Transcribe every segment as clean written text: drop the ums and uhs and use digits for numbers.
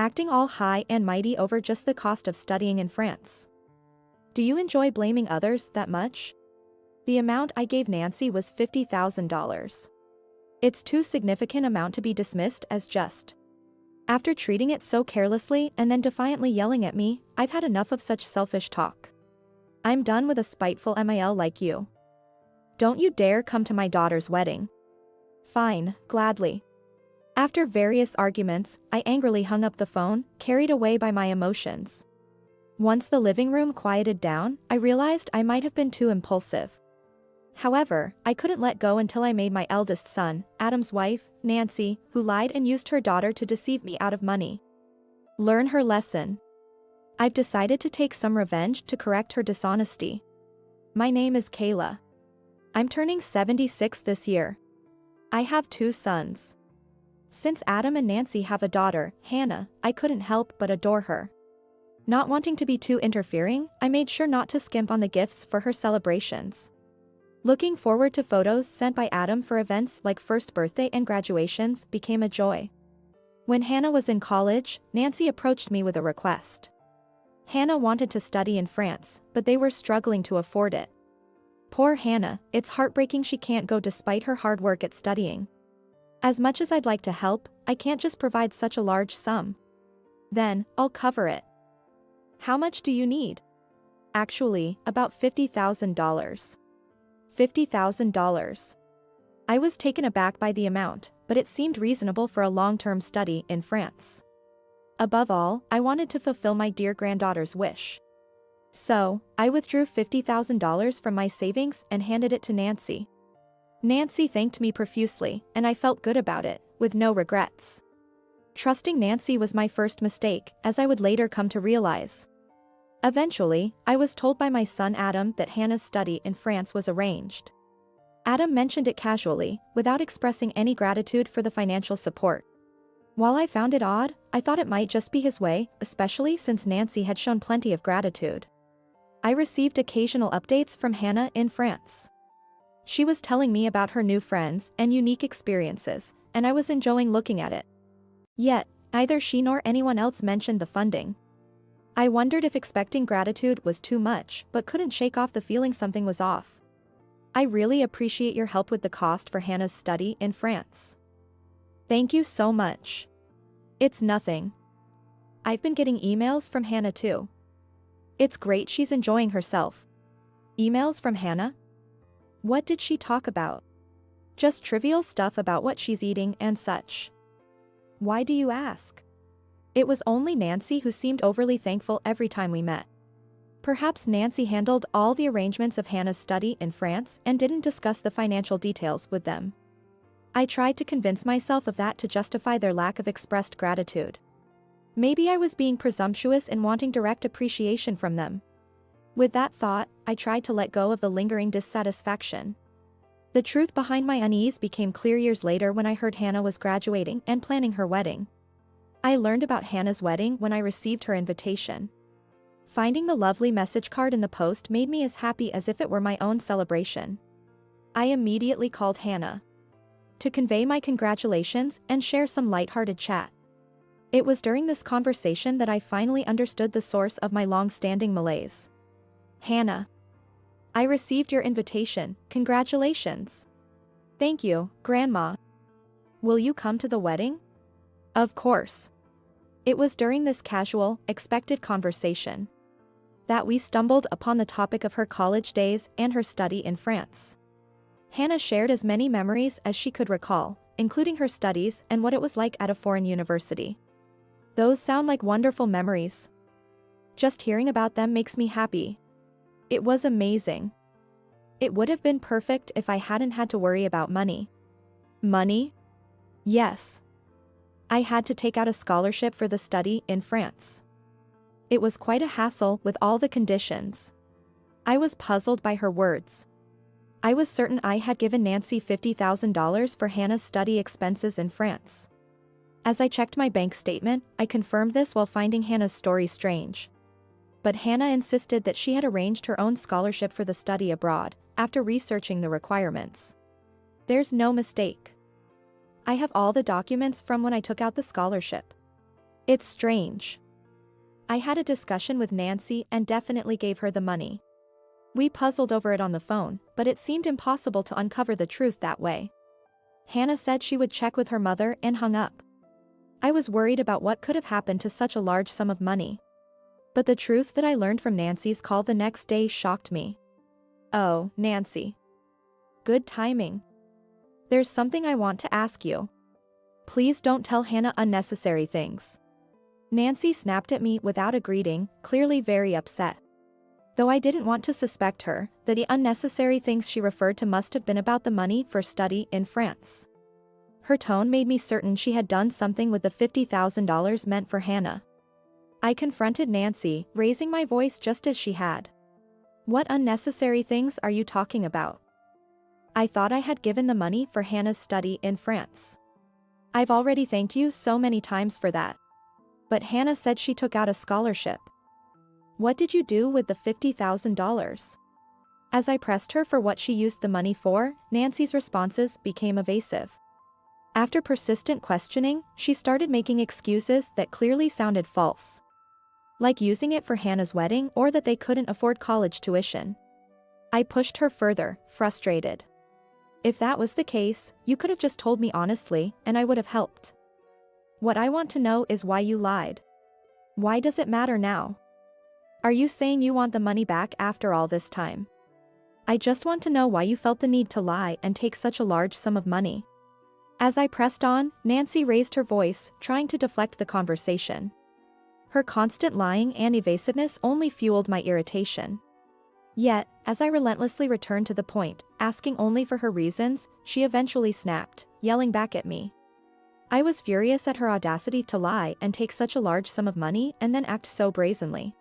acting all high and mighty over just the cost of studying in France. Do you enjoy blaming others that much? The amount I gave Nancy was $50,000. It's too significant amount to be dismissed as just. After treating it so carelessly and then defiantly yelling at me, I've had enough of such selfish talk. I'm done with a spiteful MIL like you. Don't you dare come to my daughter's wedding. Fine, gladly. After various arguments, I angrily hung up the phone, carried away by my emotions. Once the living room quieted down, I realized I might have been too impulsive. However, I couldn't let go until I made my eldest son, Adam's wife, Nancy, who lied and used her daughter to deceive me out of money, learn her lesson. I've decided to take some revenge to correct her dishonesty. My name is Kayla. I'm turning 76 this year. I have 2 sons. Since Adam and Nancy have a daughter, Hannah, I couldn't help but adore her. Not wanting to be too interfering, I made sure not to skimp on the gifts for her celebrations. Looking forward to photos sent by Adam for events like first birthday and graduations became a joy. When Hannah was in college, Nancy approached me with a request. Hannah wanted to study in France, but they were struggling to afford it. Poor Hannah, it's heartbreaking she can't go despite her hard work at studying. As much as I'd like to help, I can't just provide such a large sum. Then, I'll cover it. How much do you need? Actually, about $50,000. $50,000. I was taken aback by the amount, but it seemed reasonable for a long-term study in France. Above all, I wanted to fulfill my dear granddaughter's wish. So, I withdrew $50,000 from my savings and handed it to Nancy. Nancy thanked me profusely, and I felt good about it, with no regrets. Trusting Nancy was my first mistake, as I would later come to realize. Eventually, I was told by my son Adam that Hannah's study in France was arranged. Adam mentioned it casually, without expressing any gratitude for the financial support. While I found it odd, I thought it might just be his way, especially since Nancy had shown plenty of gratitude. I received occasional updates from Hannah in France. She was telling me about her new friends and unique experiences, and I was enjoying looking at it. Yet, neither she nor anyone else mentioned the funding. I wondered if expecting gratitude was too much, but couldn't shake off the feeling something was off. I really appreciate your help with the cost for Hannah's study in France. Thank you so much. It's nothing. I've been getting emails from Hannah too. It's great she's enjoying herself. Emails from Hannah? What did she talk about? Just trivial stuff about what she's eating and such. Why do you ask? It was only Nancy who seemed overly thankful every time we met. Perhaps Nancy handled all the arrangements of Hannah's study in France and didn't discuss the financial details with them. I tried to convince myself of that to justify their lack of expressed gratitude. Maybe I was being presumptuous in wanting direct appreciation from them. With that thought, I tried to let go of the lingering dissatisfaction. The truth behind my unease became clear years later when I heard Hannah was graduating and planning her wedding. I learned about Hannah's wedding when I received her invitation. Finding the lovely message card in the post made me as happy as if it were my own celebration. I immediately called Hannah to convey my congratulations and share some lighthearted chat. It was during this conversation that I finally understood the source of my long-standing malaise. Hannah, I received your invitation, congratulations. Thank you, Grandma. Will you come to the wedding? Of course. It was during this casual, expected conversation that we stumbled upon the topic of her college days and her study in France. Hannah shared as many memories as she could recall, including her studies and what it was like at a foreign university. Those sound like wonderful memories. Just hearing about them makes me happy. It was amazing. It would have been perfect if I hadn't had to worry about money. Money? Yes. I had to take out a scholarship for the study in France. It was quite a hassle with all the conditions. I was puzzled by her words. I was certain I had given Nancy $50,000 for Hannah's study expenses in France. As I checked my bank statement, I confirmed this while finding Hannah's story strange. But Hannah insisted that she had arranged her own scholarship for the study abroad, after researching the requirements. There's no mistake. I have all the documents from when I took out the scholarship. It's strange. I had a discussion with Nancy and definitely gave her the money. We puzzled over it on the phone, but it seemed impossible to uncover the truth that way. Hannah said she would check with her mother and hung up. I was worried about what could have happened to such a large sum of money. But the truth that I learned from Nancy's call the next day shocked me. Oh, Nancy. Good timing. There's something I want to ask you. Please don't tell Hannah unnecessary things. Nancy snapped at me without a greeting, clearly very upset. Though I didn't want to suspect her, that the unnecessary things she referred to must have been about the money for study in France. Her tone made me certain she had done something with the $50,000 meant for Hannah. I confronted Nancy, raising my voice just as she had. What unnecessary things are you talking about? I thought I had given the money for Hannah's study in France. I've already thanked you so many times for that. But Hannah said she took out a scholarship. What did you do with the $50,000? As I pressed her for what she used the money for, Nancy's responses became evasive. After persistent questioning, she started making excuses that clearly sounded false. Like using it for Hannah's wedding or that they couldn't afford college tuition. I pushed her further, frustrated. If that was the case, you could have just told me honestly, and I would have helped. What I want to know is why you lied. Why does it matter now? Are you saying you want the money back after all this time? I just want to know why you felt the need to lie and take such a large sum of money. As I pressed on, Nancy raised her voice, trying to deflect the conversation. Her constant lying and evasiveness only fueled my irritation. Yet, as I relentlessly returned to the point, asking only for her reasons, she eventually snapped, yelling back at me. I was furious at her audacity to lie and take such a large sum of money and then act so brazenly.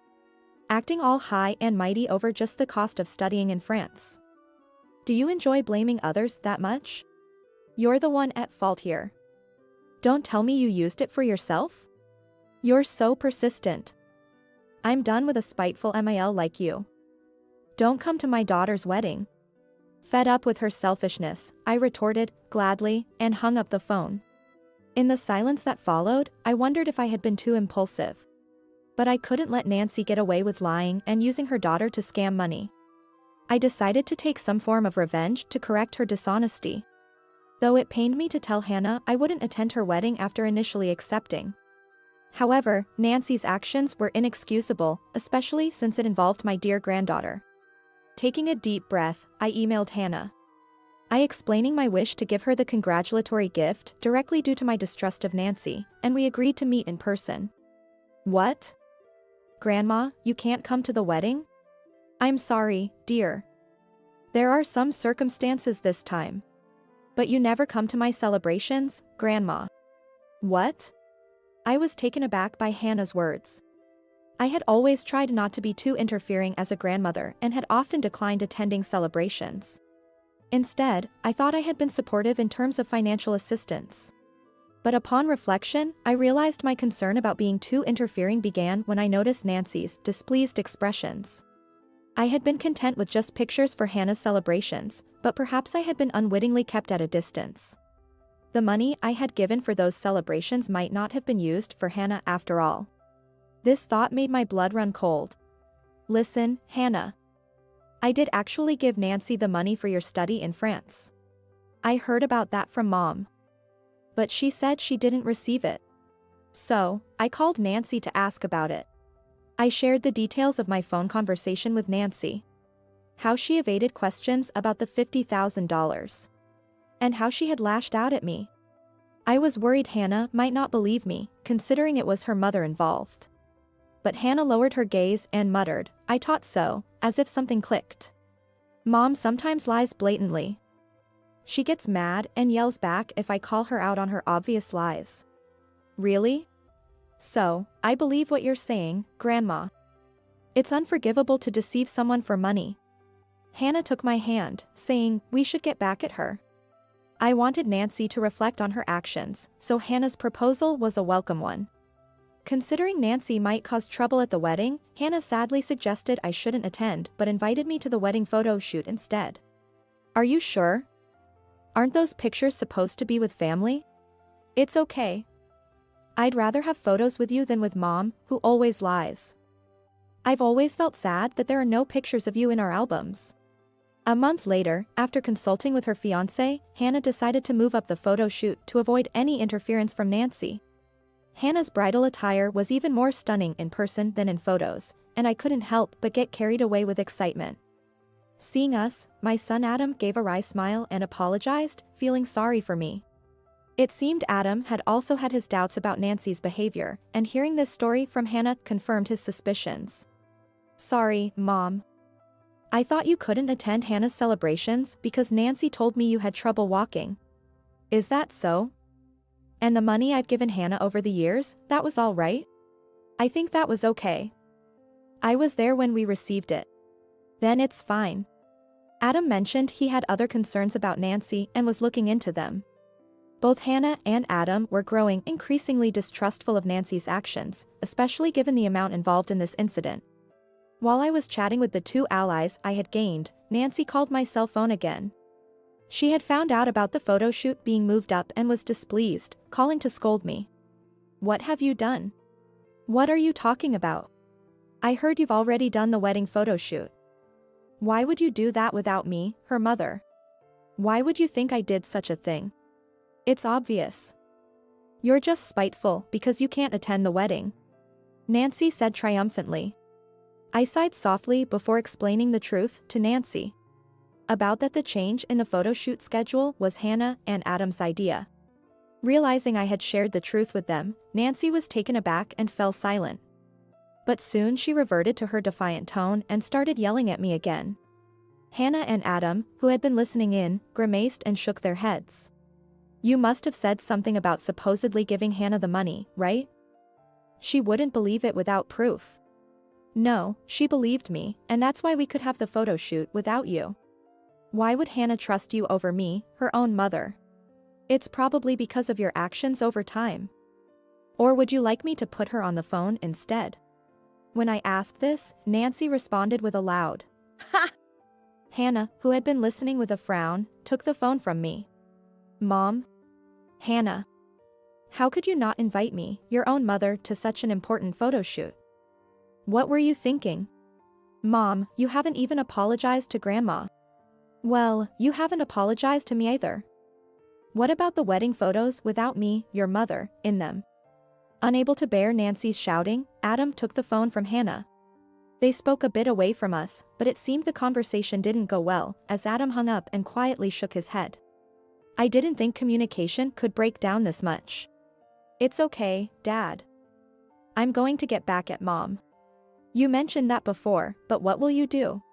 Acting all high and mighty over just the cost of studying in France. Do you enjoy blaming others that much? You're the one at fault here. Don't tell me you used it for yourself? You're so persistent. I'm done with a spiteful MIL like you. Don't come to my daughter's wedding. Fed up with her selfishness, I retorted, gladly, and hung up the phone. In the silence that followed, I wondered if I had been too impulsive. But I couldn't let Nancy get away with lying and using her daughter to scam money. I decided to take some form of revenge to correct her dishonesty. Though it pained me to tell Hannah I wouldn't attend her wedding after initially accepting. However, Nancy's actions were inexcusable, especially since it involved my dear granddaughter. Taking a deep breath, I emailed Hannah. I explaining my wish to give her the congratulatory gift directly due to my distrust of Nancy, and we agreed to meet in person. What? Grandma, you can't come to the wedding? I'm sorry, dear. There are some circumstances this time. But you never come to my celebrations, Grandma. What? I was taken aback by Hannah's words. I had always tried not to be too interfering as a grandmother and had often declined attending celebrations. Instead, I thought I had been supportive in terms of financial assistance. But upon reflection, I realized my concern about being too interfering began when I noticed Nancy's displeased expressions. I had been content with just pictures for Hannah's celebrations, but perhaps I had been unwittingly kept at a distance. The money I had given for those celebrations might not have been used for Hannah after all. This thought made my blood run cold. Listen, Hannah. I did actually give Nancy the money for your study in France. I heard about that from Mom. But she said she didn't receive it. So, I called Nancy to ask about it. I shared the details of my phone conversation with Nancy. How she evaded questions about the $50,000. And how she had lashed out at me. I was worried Hannah might not believe me, considering it was her mother involved. But Hannah lowered her gaze and muttered, I thought so, as if something clicked. Mom sometimes lies blatantly. She gets mad and yells back if I call her out on her obvious lies. Really? So, I believe what you're saying, Grandma. It's unforgivable to deceive someone for money. Hannah took my hand, saying, we should get back at her. I wanted Nancy to reflect on her actions, so Hannah's proposal was a welcome one. Considering Nancy might cause trouble at the wedding, Hannah sadly suggested I shouldn't attend but invited me to the wedding photo shoot instead. Are you sure? Aren't those pictures supposed to be with family? It's okay. I'd rather have photos with you than with Mom, who always lies. I've always felt sad that there are no pictures of you in our albums. A month later, after consulting with her fiancé, Hannah decided to move up the photo shoot to avoid any interference from Nancy. Hannah's bridal attire was even more stunning in person than in photos, and I couldn't help but get carried away with excitement. Seeing us, my son Adam gave a wry smile and apologized, feeling sorry for me. It seemed Adam had also had his doubts about Nancy's behavior, and hearing this story from Hannah confirmed his suspicions. Sorry, Mom. I thought you couldn't attend Hannah's celebrations because Nancy told me you had trouble walking. Is that so? And the money I've given Hannah over the years, that was all right? I think that was okay. I was there when we received it. Then it's fine. Adam mentioned he had other concerns about Nancy and was looking into them. Both Hannah and Adam were growing increasingly distrustful of Nancy's actions, especially given the amount involved in this incident. While I was chatting with the two allies I had gained, Nancy called my cell phone again. She had found out about the photo shoot being moved up and was displeased, calling to scold me. What have you done? What are you talking about? I heard you've already done the wedding photo shoot. Why would you do that without me, her mother? Why would you think I did such a thing? It's obvious. You're just spiteful because you can't attend the wedding. Nancy said triumphantly. I sighed softly before explaining the truth to Nancy. About that the change in the photo shoot schedule was Hannah and Adam's idea. Realizing I had shared the truth with them, Nancy was taken aback and fell silent. But soon she reverted to her defiant tone and started yelling at me again. Hannah and Adam, who had been listening in, grimaced and shook their heads. You must have said something about supposedly giving Hannah the money, right? She wouldn't believe it without proof. No, she believed me, and that's why we could have the photo shoot without you. Why would Hannah trust you over me, her own mother? It's probably because of your actions over time. Or would you like me to put her on the phone instead? When I asked this, Nancy responded with a loud ha! Hannah, who had been listening with a frown, took the phone from me. Mom? Hannah. How could you not invite me, your own mother, to such an important photo shoot? What were you thinking? Mom, you haven't even apologized to Grandma. Well, you haven't apologized to me either. What about the wedding photos without me, your mother, in them? Unable to bear Nancy's shouting, Adam took the phone from Hannah. They spoke a bit away from us, but it seemed the conversation didn't go well, as Adam hung up and quietly shook his head. I didn't think communication could break down this much. It's okay, Dad. I'm going to get back at Mom. You mentioned that before, but what will you do?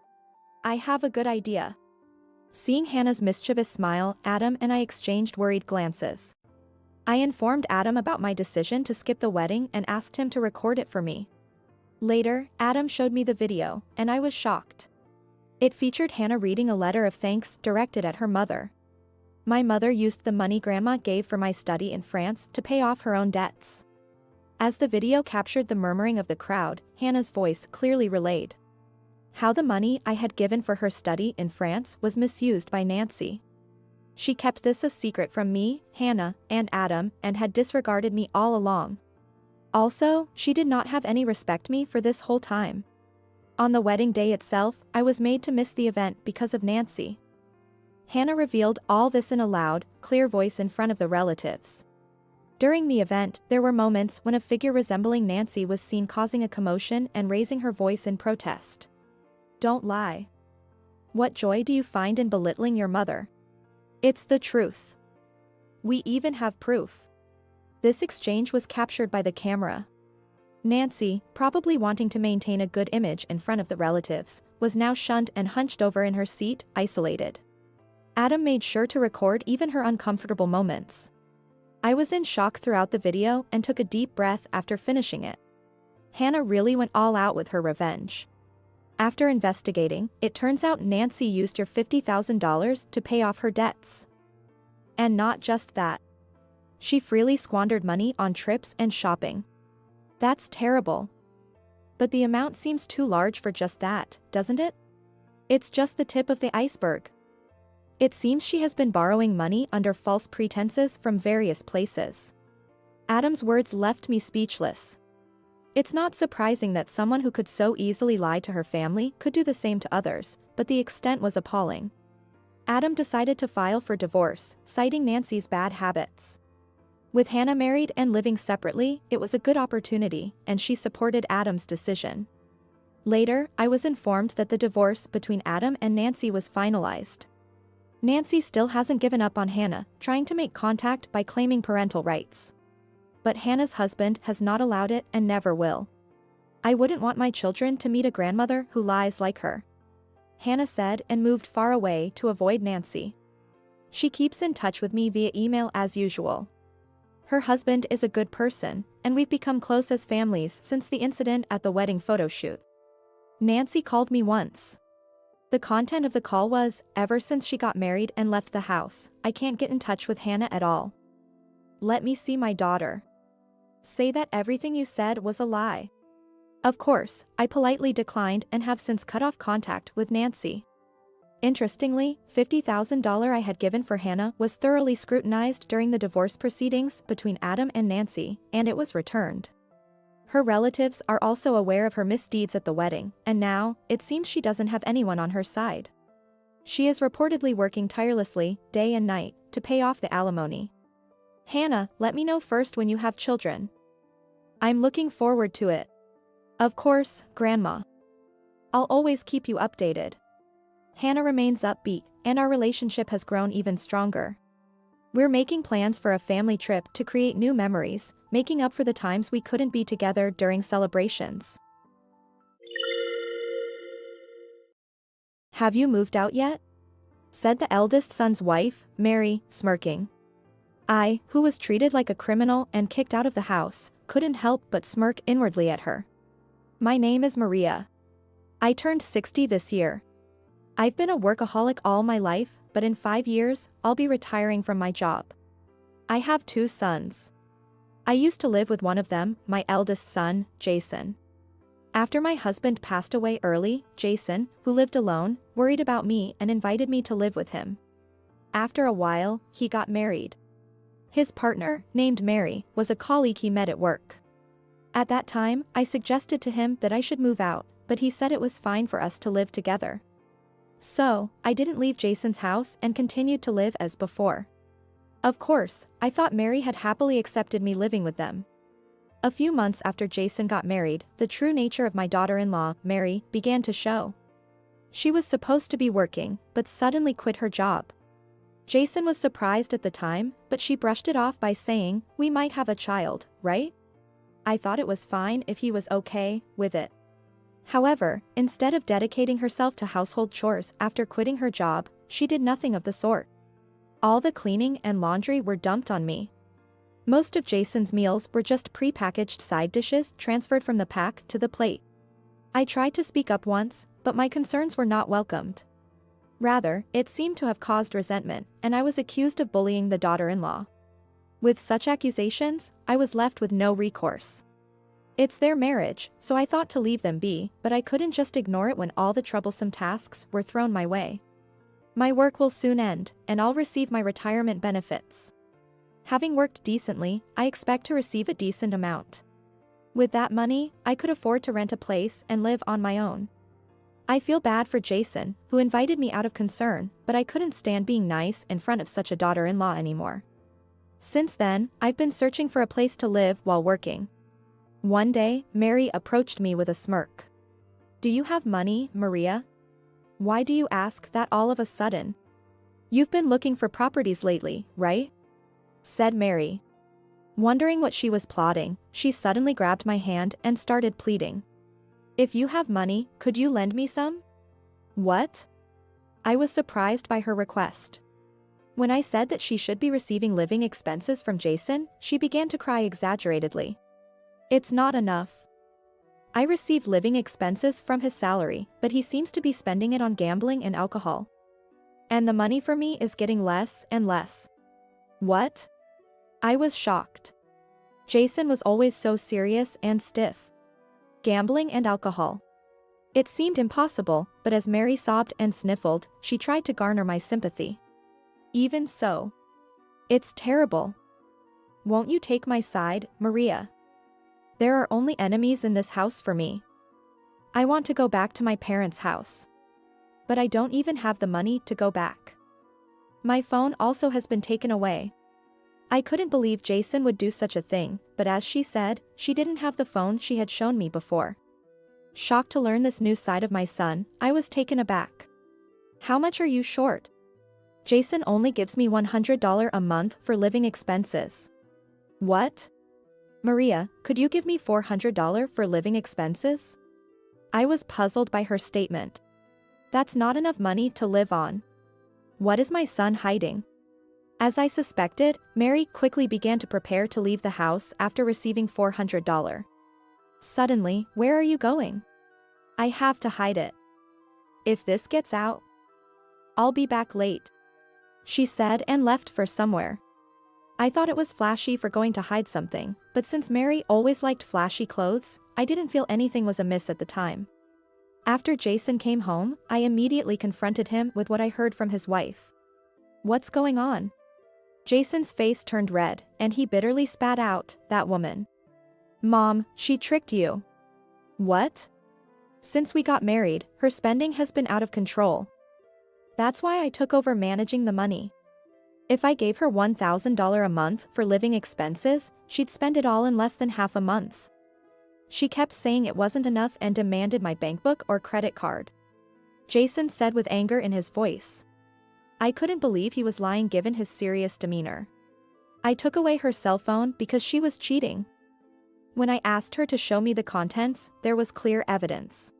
I have a good idea. Seeing Hannah's mischievous smile, Adam and I exchanged worried glances. I informed Adam about my decision to skip the wedding and asked him to record it for me. Later, Adam showed me the video, and I was shocked. It featured Hannah reading a letter of thanks directed at her mother. My mother used the money Grandma gave for my study in France to pay off her own debts. As the video captured the murmuring of the crowd, Hannah's voice clearly relayed how the money I had given for her study in France was misused by Nancy. She kept this a secret from me, Hannah, and Adam, and had disregarded me all along. Also, she did not have any respect me for this whole time. On the wedding day itself, I was made to miss the event because of Nancy. Hannah revealed all this in a loud, clear voice in front of the relatives. During the event, there were moments when a figure resembling Nancy was seen causing a commotion and raising her voice in protest. Don't lie. What joy do you find in belittling your mother? It's the truth. We even have proof. This exchange was captured by the camera. Nancy, probably wanting to maintain a good image in front of the relatives, was now shunned and hunched over in her seat, isolated. Adam made sure to record even her uncomfortable moments. I was in shock throughout the video and took a deep breath after finishing it. Hannah really went all out with her revenge. After investigating, it turns out Nancy used your $50,000 to pay off her debts. And not just that. She freely squandered money on trips and shopping. That's terrible. But the amount seems too large for just that, doesn't it? It's just the tip of the iceberg. It seems she has been borrowing money under false pretenses from various places. Adam's words left me speechless. It's not surprising that someone who could so easily lie to her family could do the same to others, but the extent was appalling. Adam decided to file for divorce, citing Nancy's bad habits. With Hannah married and living separately, it was a good opportunity, and she supported Adam's decision. Later, I was informed that the divorce between Adam and Nancy was finalized. Nancy still hasn't given up on Hannah, trying to make contact by claiming parental rights. But Hannah's husband has not allowed it and never will. I wouldn't want my children to meet a grandmother who lies like her, Hannah said, and moved far away to avoid Nancy. She keeps in touch with me via email as usual. Her husband is a good person, and we've become close as families since the incident at the wedding photo shoot. Nancy called me once. The content of the call was, ever since she got married and left the house, I can't get in touch with Hannah at all. Let me see my daughter. Say that everything you said was a lie. Of course, I politely declined and have since cut off contact with Nancy. Interestingly, $50,000 I had given for Hannah was thoroughly scrutinized during the divorce proceedings between Adam and Nancy, and it was returned. Her relatives are also aware of her misdeeds at the wedding, and now, it seems she doesn't have anyone on her side. She is reportedly working tirelessly, day and night, to pay off the alimony. Hannah, let me know first when you have children. I'm looking forward to it. Of course, Grandma. I'll always keep you updated. Hannah remains upbeat, and our relationship has grown even stronger. We're making plans for a family trip to create new memories, making up for the times we couldn't be together during celebrations. Have you moved out yet? Said the eldest son's wife, Mary, smirking. I, who was treated like a criminal and kicked out of the house, couldn't help but smirk inwardly at her. My name is Maria. I turned 60 this year. I've been a workaholic all my life, but in 5 years, I'll be retiring from my job. I have 2 sons. I used to live with one of them, my eldest son, Jason. After my husband passed away early, Jason, who lived alone, worried about me and invited me to live with him. After a while, he got married. His partner, named Mary, was a colleague he met at work. At that time, I suggested to him that I should move out, but he said it was fine for us to live together. So, I didn't leave Jason's house and continued to live as before. Of course, I thought Mary had happily accepted me living with them. A few months after Jason got married, the true nature of my daughter-in-law, Mary, began to show. She was supposed to be working, but suddenly quit her job. Jason was surprised at the time, but she brushed it off by saying, "We might have a child, right?" I thought it was fine if he was okay with it. However, instead of dedicating herself to household chores after quitting her job, she did nothing of the sort. All the cleaning and laundry were dumped on me. Most of Jason's meals were just pre-packaged side dishes transferred from the pack to the plate. I tried to speak up once, but my concerns were not welcomed. Rather, it seemed to have caused resentment, and I was accused of bullying the daughter-in-law. With such accusations, I was left with no recourse. It's their marriage, so I thought to leave them be, but I couldn't just ignore it when all the troublesome tasks were thrown my way. My work will soon end, and I'll receive my retirement benefits. Having worked decently, I expect to receive a decent amount. With that money, I could afford to rent a place and live on my own. I feel bad for Jason, who invited me out of concern, but I couldn't stand being nice in front of such a daughter-in-law anymore. Since then, I've been searching for a place to live while working. One day, Mary approached me with a smirk. "Do you have money, Maria? Why do you ask that all of a sudden? You've been looking for properties lately, right?" said Mary. Wondering what she was plotting, she suddenly grabbed my hand and started pleading. "If you have money, could you lend me some?" What? I was surprised by her request. When I said that she should be receiving living expenses from Jason, she began to cry exaggeratedly. "It's not enough. I receive living expenses from his salary, but he seems to be spending it on gambling and alcohol. And the money for me is getting less and less." What? I was shocked. Jason was always so serious and stiff. Gambling and alcohol. It seemed impossible, but as Mary sobbed and sniffled, she tried to garner my sympathy. Even so. It's terrible. Won't you take my side, Maria? There are only enemies in this house for me. I want to go back to my parents' house. But I don't even have the money to go back. My phone also has been taken away. I couldn't believe Jason would do such a thing, but as she said, she didn't have the phone she had shown me before. Shocked to learn this new side of my son, I was taken aback. How much are you short? Jason only gives me $100 a month for living expenses. What? Maria, could you give me $400 for living expenses? I was puzzled by her statement. That's not enough money to live on. What is my son hiding? As I suspected, Mary quickly began to prepare to leave the house after receiving $400. Suddenly, where are you going? I have to hide it. If this gets out, I'll be back late, she said and left for somewhere. I thought it was flashy for going to hide something, but since Mary always liked flashy clothes, I didn't feel anything was amiss at the time. After Jason came home, I immediately confronted him with what I heard from his wife. What's going on? Jason's face turned red, and he bitterly spat out, "That woman. Mom, she tricked you." What? Since we got married, her spending has been out of control. That's why I took over managing the money. If I gave her $1,000 a month for living expenses, she'd spend it all in less than half a month. She kept saying it wasn't enough and demanded my bankbook or credit card. Jason said with anger in his voice. I couldn't believe he was lying given his serious demeanor. I took away her cell phone because she was cheating. When I asked her to show me the contents, there was clear evidence.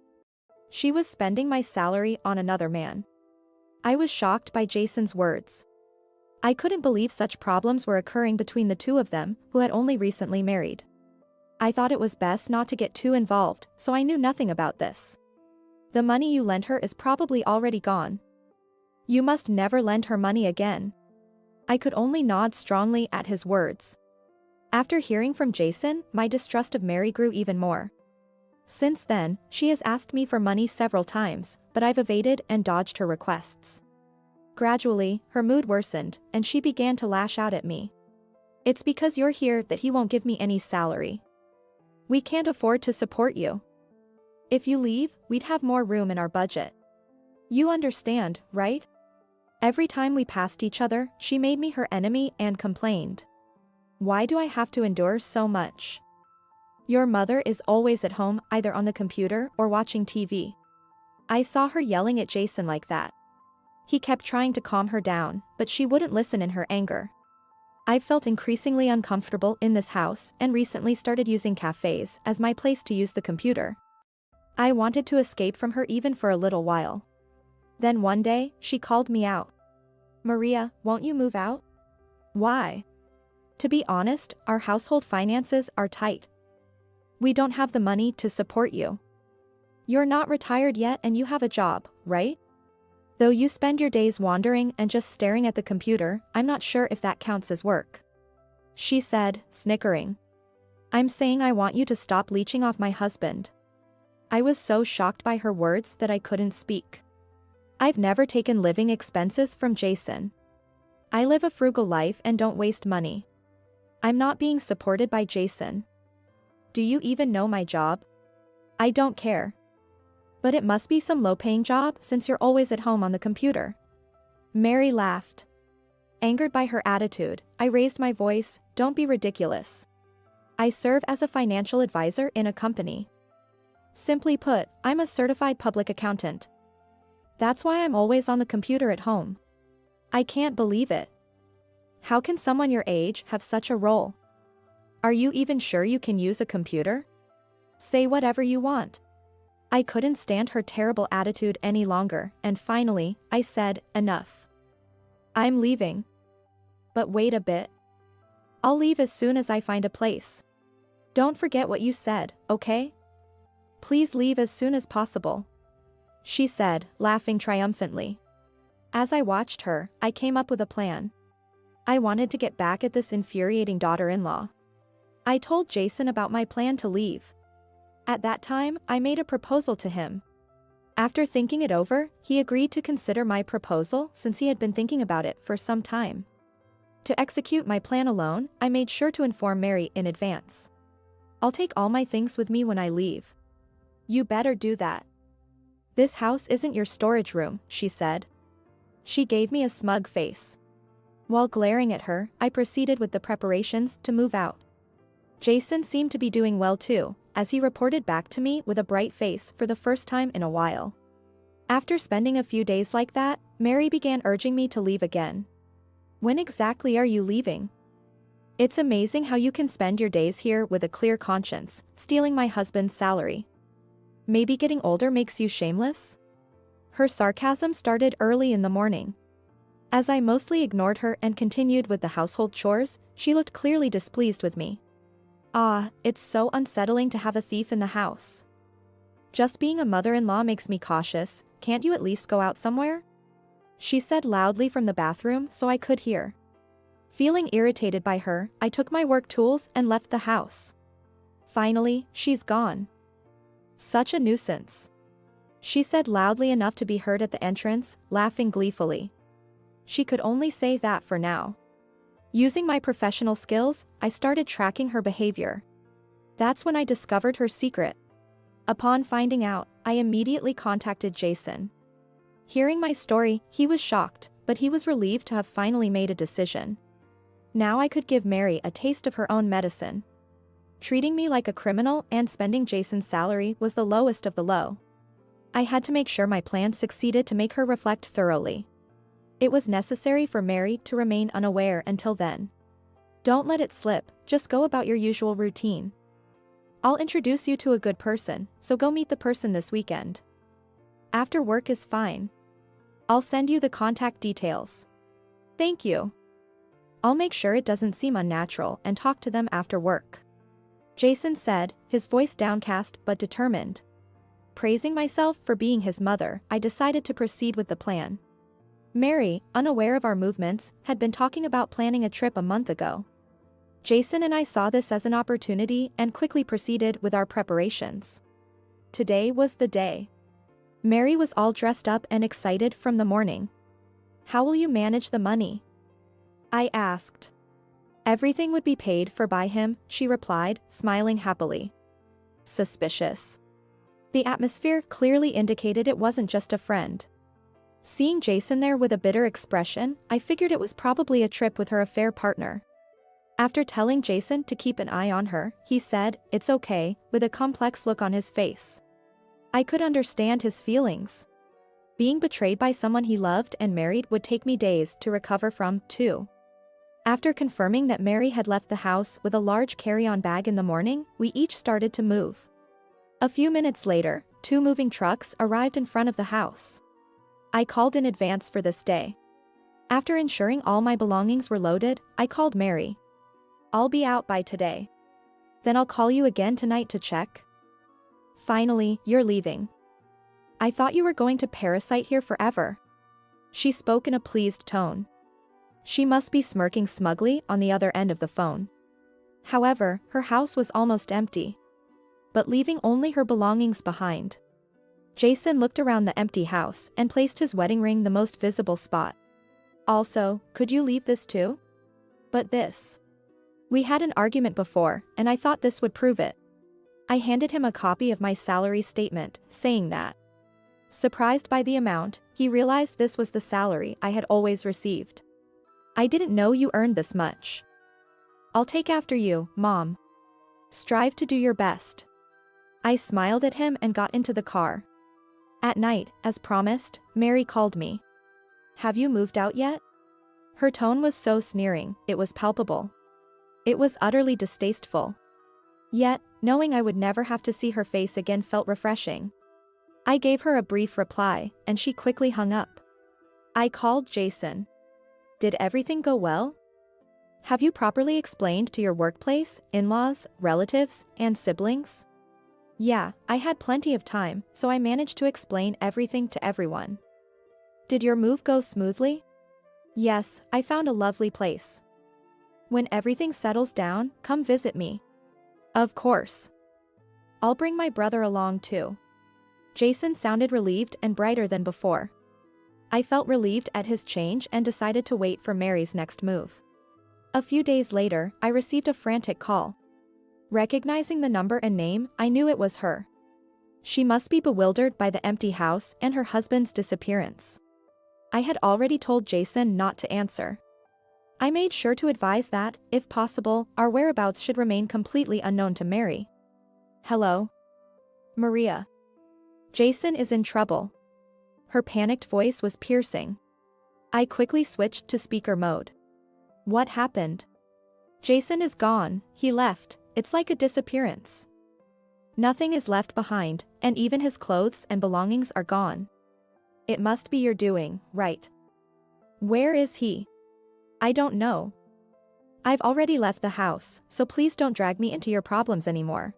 She was spending my salary on another man. I was shocked by Jason's words. I couldn't believe such problems were occurring between the two of them, who had only recently married. I thought it was best not to get too involved, so I knew nothing about this. The money you lent her is probably already gone. You must never lend her money again. I could only nod strongly at his words. After hearing from Jason, my distrust of Mary grew even more. Since then, she has asked me for money several times, but I've evaded and dodged her requests. Gradually, her mood worsened, and she began to lash out at me. It's because you're here that he won't give me any salary. We can't afford to support you. If you leave, we'd have more room in our budget. You understand, right? Every time we passed each other, she made me her enemy and complained. Why do I have to endure so much? Your mother is always at home, either on the computer or watching TV. I saw her yelling at Jason like that. He kept trying to calm her down, but she wouldn't listen in her anger. I felt increasingly uncomfortable in this house and recently started using cafes as my place to use the computer. I wanted to escape from her even for a little while. Then one day, she called me out. Maria, won't you move out? Why? To be honest, our household finances are tight. We don't have the money to support you. You're not retired yet and you have a job, right? Though you spend your days wandering and just staring at the computer, I'm not sure if that counts as work. She said, snickering. I'm saying I want you to stop leeching off my husband. I was so shocked by her words that I couldn't speak. I've never taken living expenses from Jason. I live a frugal life and don't waste money. I'm not being supported by Jason. Do you even know my job? I don't care. But it must be some low-paying job since you're always at home on the computer. Mary laughed. Angered by her attitude, I raised my voice, don't be ridiculous. I serve as a financial advisor in a company. Simply put, I'm a certified public accountant. That's why I'm always on the computer at home. I can't believe it. How can someone your age have such a role? Are you even sure you can use a computer? Say whatever you want. I couldn't stand her terrible attitude any longer, and finally, I said, enough. I'm leaving. But wait a bit. I'll leave as soon as I find a place. Don't forget what you said, okay? Please leave as soon as possible. She said, laughing triumphantly. As I watched her, I came up with a plan. I wanted to get back at this infuriating daughter-in-law. I told Jason about my plan to leave. At that time, I made a proposal to him. After thinking it over, he agreed to consider my proposal since he had been thinking about it for some time. To execute my plan alone, I made sure to inform Mary in advance. I'll take all my things with me when I leave. You better do that. This house isn't your storage room, she said. She gave me a smug face. While glaring at her, I proceeded with the preparations to move out. Jason seemed to be doing well too, as he reported back to me with a bright face for the first time in a while. After spending a few days like that, Mary began urging me to leave again. When exactly are you leaving? It's amazing how you can spend your days here with a clear conscience, stealing my husband's salary. Maybe getting older makes you shameless? Her sarcasm started early in the morning. As I mostly ignored her and continued with the household chores, she looked clearly displeased with me. Ah, it's so unsettling to have a thief in the house. Just being a mother-in-law makes me cautious, can't you at least go out somewhere? She said loudly from the bathroom so I could hear. Feeling irritated by her, I took my work tools and left the house. Finally, she's gone. Such a nuisance. She said loudly enough to be heard at the entrance, laughing gleefully. She could only say that for now. Using my professional skills, I started tracking her behavior. That's when I discovered her secret. Upon finding out, I immediately contacted Jason. Hearing my story, he was shocked, but he was relieved to have finally made a decision. Now I could give Mary a taste of her own medicine. Treating me like a criminal and spending Jason's salary was the lowest of the low. I had to make sure my plan succeeded to make her reflect thoroughly. It was necessary for Mary to remain unaware until then. Don't let it slip, just go about your usual routine. I'll introduce you to a good person, so go meet the person this weekend. After work is fine. I'll send you the contact details. Thank you. I'll make sure it doesn't seem unnatural and talk to them after work. Jason said, his voice downcast but determined. Praising myself for being his mother, I decided to proceed with the plan. Mary, unaware of our movements, had been talking about planning a trip a month ago. Jason and I saw this as an opportunity and quickly proceeded with our preparations. Today was the day. Mary was all dressed up and excited from the morning. How will you manage the money? I asked. Everything would be paid for by him, she replied, smiling happily. Suspicious. The atmosphere clearly indicated it wasn't just a friend. Seeing Jason there with a bitter expression, I figured it was probably a trip with her affair partner. After telling Jason to keep an eye on her, he said, "It's okay," with a complex look on his face. I could understand his feelings. Being betrayed by someone he loved and married would take me days to recover from, too. After confirming that Mary had left the house with a large carry-on bag in the morning, we each started to move. A few minutes later, 2 moving trucks arrived in front of the house. I called in advance for this day. After ensuring all my belongings were loaded, I called Mary. I'll be out by today. Then I'll call you again tonight to check. Finally, you're leaving. I thought you were going to parasite here forever. She spoke in a pleased tone. She must be smirking smugly on the other end of the phone. However, her house was almost empty. But leaving only her belongings behind. Jason looked around the empty house and placed his wedding ring the most visible spot. Also, could you leave this too? But this. We had an argument before, and I thought this would prove it. I handed him a copy of my salary statement, saying that. Surprised by the amount, he realized this was the salary I had always received. I didn't know you earned this much. I'll take after you, Mom. Strive to do your best. I smiled at him and got into the car. At night, as promised, Mary called me. Have you moved out yet? Her tone was so sneering, it was palpable. It was utterly distasteful. Yet, knowing I would never have to see her face again felt refreshing. I gave her a brief reply, and she quickly hung up. I called Jason. Did everything go well? Have you properly explained to your workplace, in-laws, relatives, and siblings? Yeah, I had plenty of time, so I managed to explain everything to everyone. Did your move go smoothly? Yes, I found a lovely place. When everything settles down, come visit me. Of course. I'll bring my brother along too. Jason sounded relieved and brighter than before. I felt relieved at his change and decided to wait for Mary's next move. A few days later, I received a frantic call. Recognizing the number and name, I knew it was her. She must be bewildered by the empty house and her husband's disappearance. I had already told Jason not to answer. I made sure to advise that, if possible, our whereabouts should remain completely unknown to Mary. Hello? Maria. Jason is in trouble. Her panicked voice was piercing. I quickly switched to speaker mode. What happened? Jason is gone, he left, it's like a disappearance. Nothing is left behind, and even his clothes and belongings are gone. It must be your doing, right? Where is he? I don't know. I've already left the house, so please don't drag me into your problems anymore.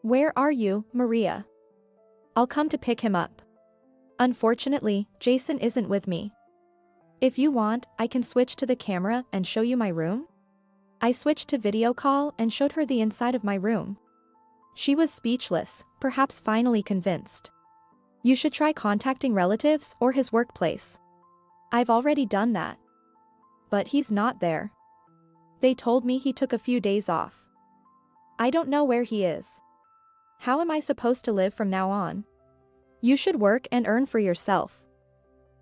Where are you, Maria? I'll come to pick him up. Unfortunately, Jason isn't with me. If you want, I can switch to the camera and show you my room? I switched to video call and showed her the inside of my room. She was speechless, perhaps finally convinced. You should try contacting relatives or his workplace. I've already done that. But he's not there. They told me he took a few days off. I don't know where he is. How am I supposed to live from now on? You should work and earn for yourself.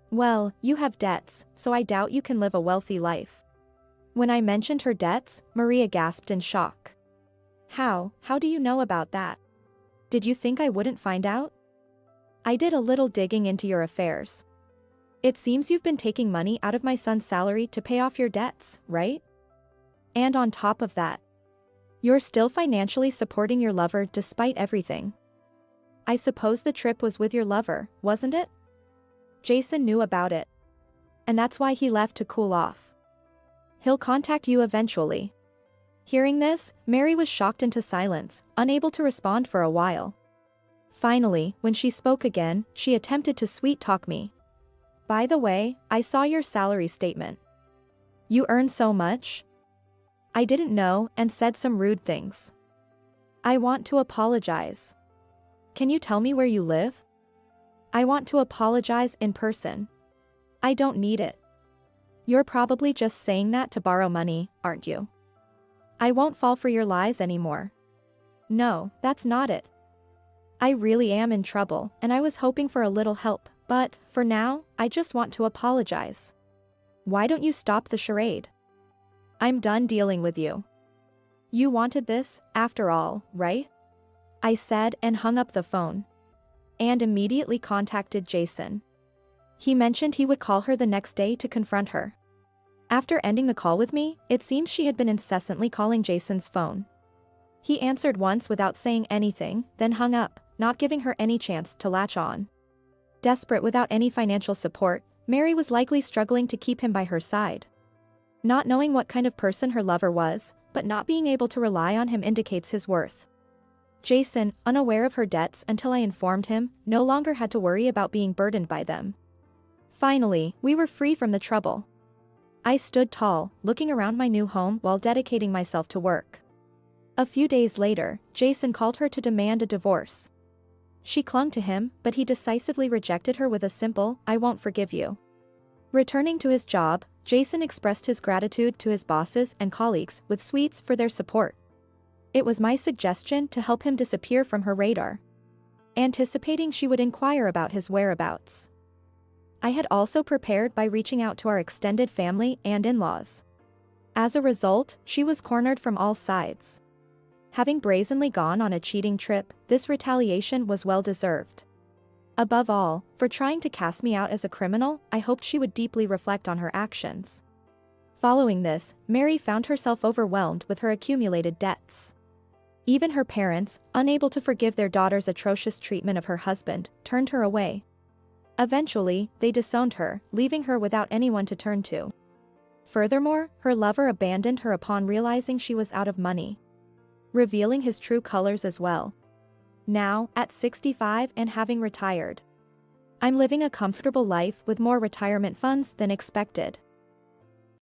Well, you have debts, so I doubt you can live a wealthy life. When I mentioned her debts, Maria gasped in shock. How do you know about that? Did you think I wouldn't find out? I did a little digging into your affairs. It seems you've been taking money out of my son's salary to pay off your debts, right? And on top of that, you're still financially supporting your lover despite everything. I suppose the trip was with your lover, wasn't it? Jason knew about it. And that's why he left to cool off. He'll contact you eventually. Hearing this, Mary was shocked into silence, unable to respond for a while. Finally, when she spoke again, she attempted to sweet-talk me. By the way, I saw your salary statement. You earn so much? I didn't know and said some rude things. I want to apologize. Can you tell me where you live? I want to apologize in person. I don't need it. You're probably just saying that to borrow money, aren't you? I won't fall for your lies anymore. No, that's not it. I really am in trouble, and I was hoping for a little help, but, for now, I just want to apologize. Why don't you stop the charade? I'm done dealing with you. You wanted this, after all, right? I said and hung up the phone. And immediately contacted Jason. He mentioned he would call her the next day to confront her. After ending the call with me, it seems she had been incessantly calling Jason's phone. He answered once without saying anything, then hung up, not giving her any chance to latch on. Desperate without any financial support, Mary was likely struggling to keep him by her side. Not knowing what kind of person her lover was, but not being able to rely on him indicates his worth. Jason, unaware of her debts until I informed him, no longer had to worry about being burdened by them. Finally, we were free from the trouble. I stood tall, looking around my new home while dedicating myself to work. A few days later, Jason called her to demand a divorce. She clung to him, but he decisively rejected her with a simple, "I won't forgive you." Returning to his job, Jason expressed his gratitude to his bosses and colleagues with sweets for their support. It was my suggestion to help him disappear from her radar. Anticipating she would inquire about his whereabouts, I had also prepared by reaching out to our extended family and in-laws. As a result, she was cornered from all sides. Having brazenly gone on a cheating trip, this retaliation was well-deserved. Above all, for trying to cast me out as a criminal, I hoped she would deeply reflect on her actions. Following this, Mary found herself overwhelmed with her accumulated debts. Even her parents, unable to forgive their daughter's atrocious treatment of her husband, turned her away. Eventually, they disowned her, leaving her without anyone to turn to. Furthermore, her lover abandoned her upon realizing she was out of money, revealing his true colors as well. Now, at 65 and having retired, I'm living a comfortable life with more retirement funds than expected.